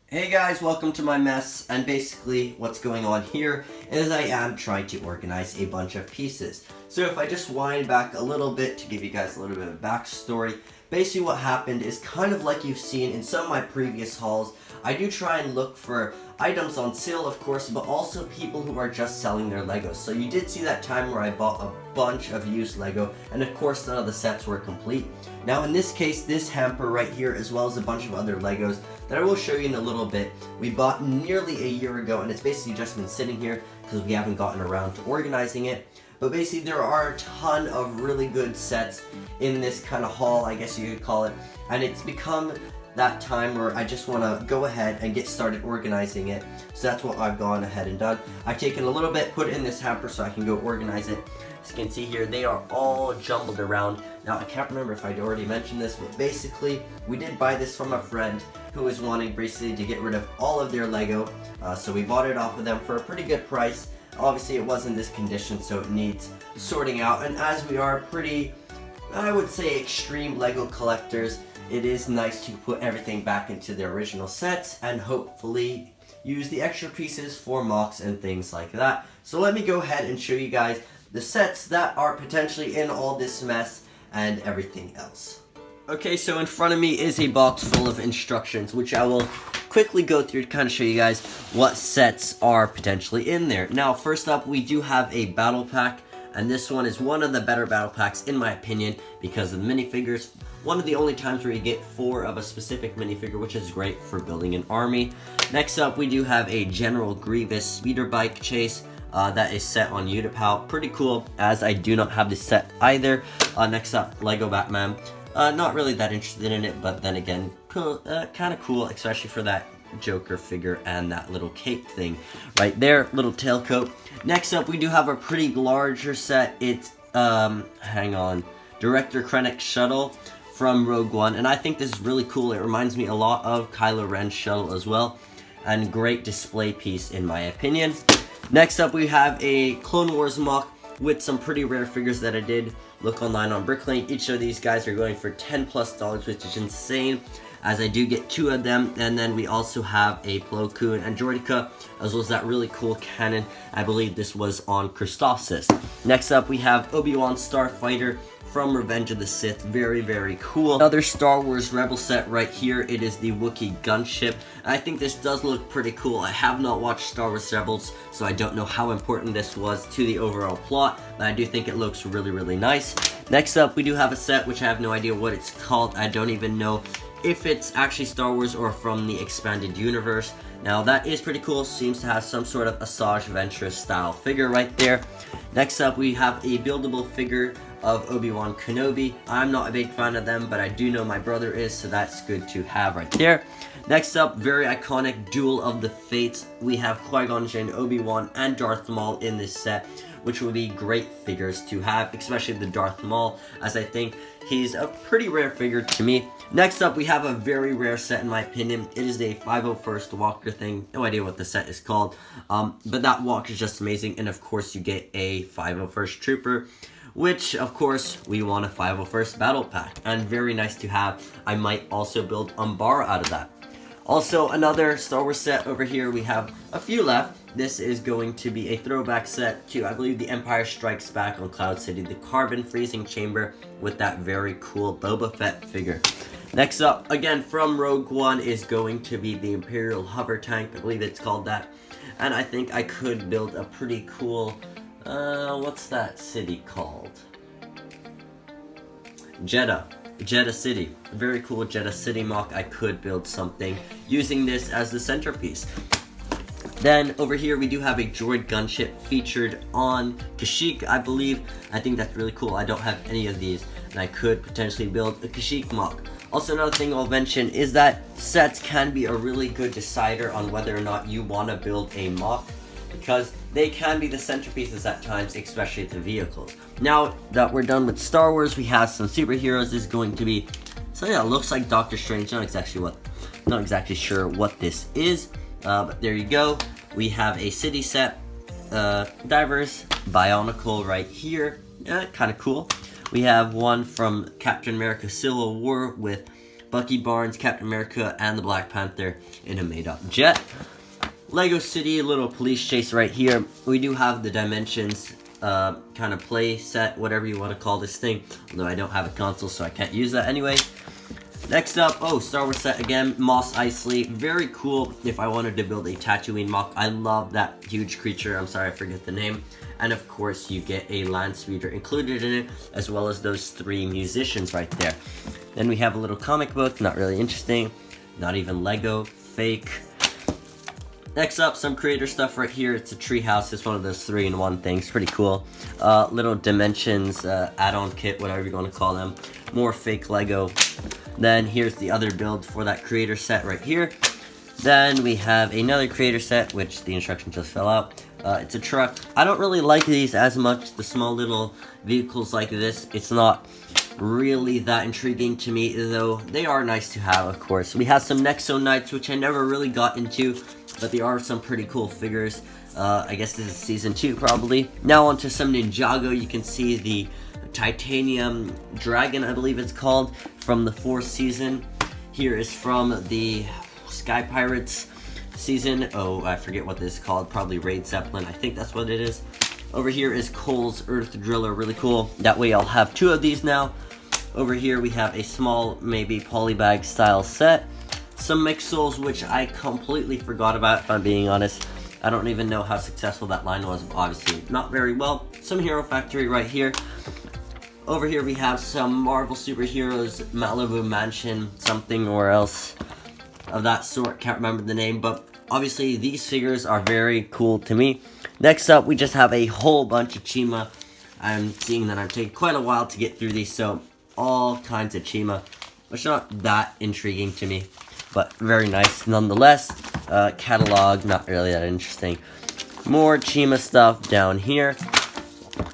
Hey guys, welcome to my mess, and basically what's going on here is I am trying to organize a bunch of pieces. So if I just wind back a little bit to give you guys a little bit of backstory, basically what happened is kind of like you've seen in some of my previous hauls. I do try and look for items on sale, of course, but also people who are just selling their Legos. So you did see that time where I bought a bunch of used Lego, and of course none of the sets were complete. Now in this case, this hamper right here, as well as a bunch of other Legos that I will show you in a little bit, we bought nearly a year ago, and it's basically just been sitting here because we haven't gotten around to organizing it. But basically there are a ton of really good sets in this kind of haul, I guess you could call it, and it's become that time where I just want to go ahead and get started organizing it. So that's what I've gone ahead and done. I've taken a little bit, put it in this hamper so I can go organize it. As you can see here, they are all jumbled around. Now I can't remember if I'd already mentioned this, but basically we did buy this from a friend who was wanting basically to get rid of all of their Lego. So we bought it off of them for a pretty good price. Obviously it was in this condition, so it needs sorting out, and as we are pretty, I would say, extreme Lego collectors, it is nice to put everything back into their original sets and hopefully use the extra pieces for mocks and things like that. So let me go ahead and show you guys the sets that are potentially in all this mess and everything else. Okay, so in front of me is a box full of instructions, which I will quickly go through to kind of show you guys what sets are potentially in there. Now, first up, we do have a battle pack, and this one is one of the better battle packs in my opinion because of the minifigures. One of the only times where you get 4 of a specific minifigure, which is great for building an army. Next up, we do have a General Grievous speeder bike chase. That is set on Utapau. Pretty cool, as I do not have this set either. Next up, Lego Batman. Not really that interested in it, but then again, cool, kind of cool, especially for that Joker figure and that little cape thing right there, little tailcoat. Next up, we do have a pretty larger set. It's, hang on, Director Krennic's shuttle from Rogue One, and I think this is really cool. It reminds me a lot of Kylo Ren's shuttle as well, and great display piece in my opinion. Next up, we have a Clone Wars mock with some pretty rare figures that I did look online on BricKreations. Each of these guys are going for $10+, which is insane, as I do get 2 of them. And then we also have a Plo Koon and Droideka, as well as that really cool cannon. I believe this was on Christophsis. Next up, we have Obi-Wan Starfighter from Revenge of the Sith. Very, very cool. Another Star Wars Rebel set right here. It is the Wookiee gunship. I think this does look pretty cool. I have not watched Star Wars Rebels, so I don't know how important this was to the overall plot, but I do think it looks really, really nice. Next up, we do have a set which I have no idea what it's called. I don't even know if it's actually Star Wars or from the expanded universe. Now that is pretty cool. Seems to have some sort of Asajj Ventress style figure right there. Next up, we have a buildable figure of Obi-Wan Kenobi. I'm not a big fan of them, but I do know my brother is, so that's good to have right there. Next up, very iconic Duel of the Fates. We have Qui-Gon Jinn, Obi-Wan, and Darth Maul in this set, which will be great figures to have, especially the Darth Maul, as I think he's a pretty rare figure to me. Next up, we have a very rare set in my opinion. It is a 501st Walker thing. No idea what the set is called, but that walk is just amazing. And of course, you get a 501st Trooper, which of course we want a 501st Battle Pack, and very nice to have. I might also build Umbara out of that. Also, another Star Wars set over here. We have a few left. This is going to be a throwback set to, I believe, The Empire Strikes Back on Cloud City, the carbon freezing chamber with that very cool Boba Fett figure. Next up, again from Rogue One, is going to be the Imperial Hover Tank. I believe it's called that. And I think I could build a pretty cool, what's that city called? Jeddah City. Very cool Jeddah City mock. I could build something using this as the centerpiece. Then over here we do have a droid gunship featured on Kashyyyk, I believe. I think that's really cool. I don't have any of these, and I could potentially build a Kashyyyk mock. Also, another thing I'll mention is that sets can be a really good decider on whether or not you want to build a mock, because they can be the centerpieces at times, especially the vehicles. Now that we're done with Star Wars, we have some superheroes. This is going to be something that looks like Doctor Strange. Not exactly sure what this is, but there you go. We have a city set, Divers, Bionicle right here. Kind of cool. We have one from Captain America Civil War with Bucky Barnes, Captain America, and the Black Panther in a made-up jet. Lego City, a little police chase right here. We do have the Dimensions kind of play set, whatever you want to call this thing. Although I don't have a console, so I can't use that anyway. Next up, Star Wars set again, Mos Eisley. Very cool if I wanted to build a Tatooine mock. I love that huge creature. I'm sorry, I forget the name. And of course, you get a Land Speeder included in it, as well as those 3 musicians right there. Then we have a little comic book, not really interesting. Not even Lego, fake. Next up, some creator stuff right here. It's a treehouse. It's one of those 3-in-1 things. Pretty cool. Little Dimensions add-on kit, whatever you want to call them. More fake Lego. Then here's the other build for that creator set right here. Then we have another creator set, which the instruction just fell out. It's a truck. I don't really like these as much, the small little vehicles like this. It's not really that intriguing to me, though they are nice to have, of course. We have some Nexo Knights, which I never really got into, but they are some pretty cool figures. I guess this is season 2 probably. Now onto some Ninjago. You can see the Titanium Dragon, I believe it's called, from the 4th season. Here is from the Sky Pirates season. I forget what this is called. Probably Raid Zeppelin. I think that's what it is. Over here is Cole's Earth Driller. Really cool. That way I'll have 2 of these now. Over here we have a small, maybe polybag style set. Some Mixels, which I completely forgot about, if I'm being honest. I don't even know how successful that line was. Obviously, not very well. Some Hero Factory right here. Over here we have some Marvel Superheroes, Malibu Mansion, something or else of that sort. Can't remember the name, but obviously these figures are very cool to me. Next up, we just have a whole bunch of Chima. I'm seeing that I'm taking quite a while to get through these, so all kinds of Chima, which are not that intriguing to me, but very nice nonetheless. Catalog, not really that interesting. More Chima stuff down here.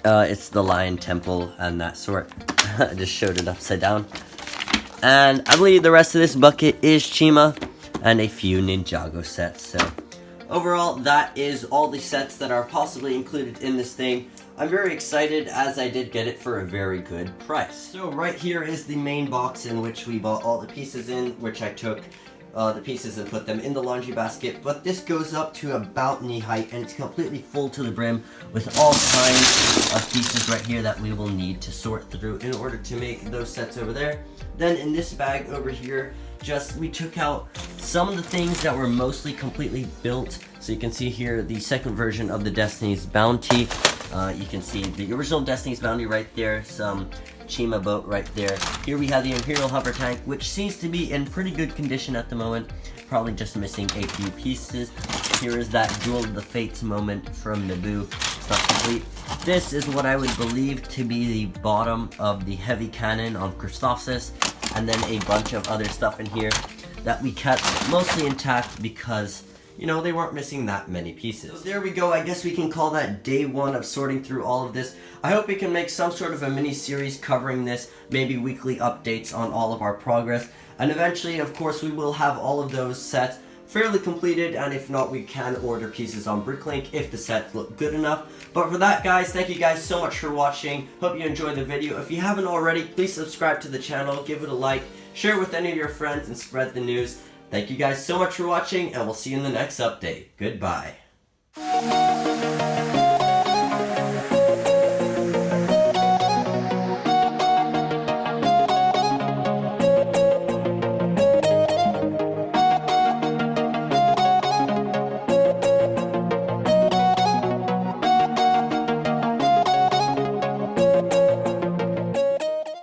It's the Lion Temple and that sort. I just showed it upside down. And I believe the rest of this bucket is Chima and a few Ninjago sets. So overall, that is all the sets that are possibly included in this thing. I'm very excited as I did get it for a very good price. So right here is the main box in which we bought all the pieces in, which I took the pieces and put them in the laundry basket. But this goes up to about knee height and it's completely full to the brim with all kinds of pieces right here that we will need to sort through in order to make those sets over there. Then in this bag over here, we took out some of the things that were mostly completely built. So you can see here the second version of the Destiny's Bounty. You can see the original Destiny's Bounty right there, some Chima boat right there. Here we have the Imperial Hover Tank, which seems to be in pretty good condition at the moment. Probably just missing a few pieces. Here is that Duel of the Fates moment from Naboo. It's not complete. This is what I would believe to be the bottom of the heavy cannon on Christophsis, and then a bunch of other stuff in here that we kept mostly intact because, you know, they weren't missing that many pieces. So there we go. I guess we can call that day 1 of sorting through all of this. I hope we can make some sort of a mini series covering this, maybe weekly updates on all of our progress, and eventually, of course, we will have all of those sets fairly completed, and if not, we can order pieces on BricLink if the sets look good enough. But for that, guys, thank you guys so much for watching. Hope you enjoyed the video. If you haven't already, please subscribe to the channel, give it a like, share it with any of your friends, and spread the news. Thank you guys so much for watching, and we'll see you in the next update. Goodbye.